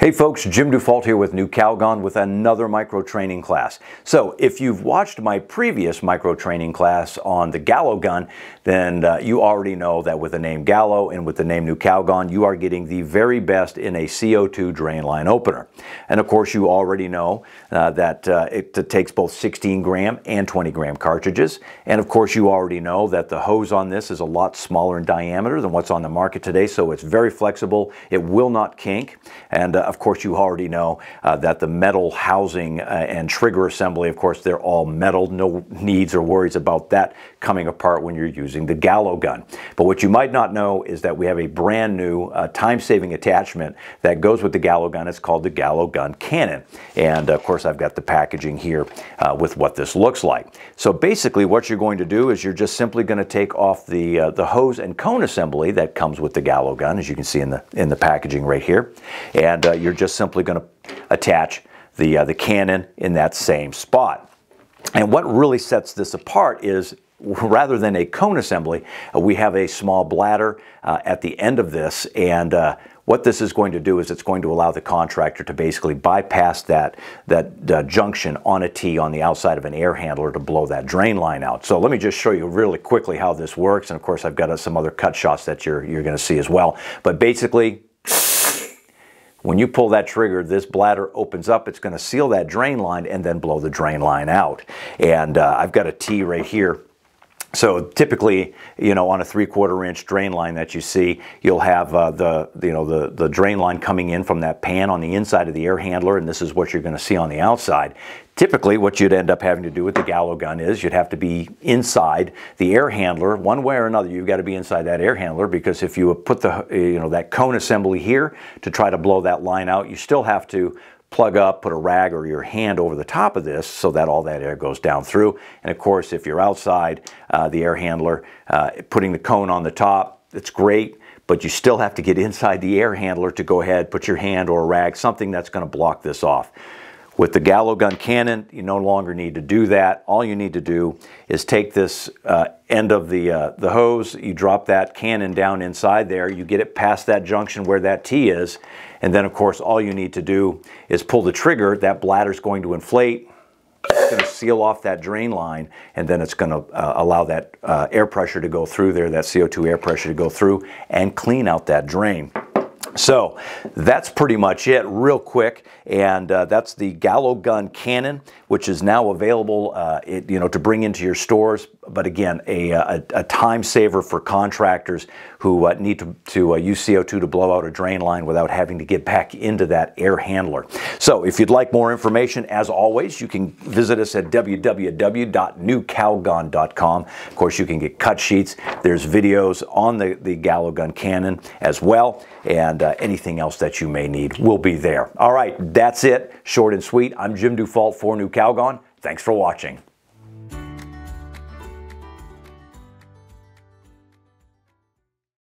Hey folks, Jim Dufault here with New Gallo Gun with another micro training class. So if you've watched my previous micro training class on the Gallo Gun, then you already know that with the name Gallo and with the name New Gallo Gun, you are getting the very best in a CO2 drain line opener. And of course you already know that it takes both 16 gram and 20 gram cartridges. And of course you already know that the hose on this is a lot smaller in diameter than what's on the market today, so it's very flexible. It will not kink. And of course, you already know that the metal housing and trigger assembly, of course, they're all metal. No needs or worries about that coming apart when you're using the Gallo Gun. But what you might not know is that we have a brand new time-saving attachment that goes with the Gallo Gun. It's called the Gallo Gun Cannon. And of course, I've got the packaging here with what this looks like. So basically, what you're going to do is you're just simply going to take off the hose and cone assembly that comes with the Gallo Gun, as you can see in the packaging right here. And you're just simply going to attach the cannon in that same spot. And what really sets this apart is, rather than a cone assembly, we have a small bladder at the end of this. And what this is going to do is it's going to allow the contractor to basically bypass that junction on a T on the outside of an air handler to blow that drain line out. So let me just show you really quickly how this works. And of course, I've got some other cut shots that you're going to see as well. But basically, when you pull that trigger, this bladder opens up. It's going to seal that drain line and then blow the drain line out. And I've got a T right here. So typically, you know, on a 3/4 inch drain line that you see, you'll have the drain line coming in from that pan on the inside of the air handler, and this is what you're going to see on the outside. Typically, what you'd end up having to do with the Gallo Gun is you'd have to be inside the air handler one way or another. You've got to be inside that air handler, because if you put that cone assembly here to try to blow that line out, you still have to plug up, put a rag or your hand over the top of this so that all that air goes down through. And of course, if you're outside the air handler, putting the cone on the top, it's great, but you still have to get inside the air handler to go ahead, put your hand or a rag, something that's going to block this off. With the Gallo Gun Cannon, you no longer need to do that. All you need to do is take this end of the hose, you drop that cannon down inside there, you get it past that junction where that T is, and then of course all you need to do is pull the trigger. That bladder's going to inflate, it's going to seal off that drain line, and then it's going to allow that air pressure to go through there, that CO2 air pressure to go through and clean out that drain. So that's pretty much it, real quick, and that's the Gallo Gun Cannon, which is now available, to bring into your stores. But again, a time saver for contractors who need to use CO2 to blow out a drain line without having to get back into that air handler. So if you'd like more information, as always, you can visit us at www.newgallogun.com. Of course, you can get cut sheets. There's videos on the Gallo Gun Cannon as well, and anything else that you may need will be there. All right, that's it. Short and sweet. I'm Jim Dufault for New Gallo Gun. Thanks for watching.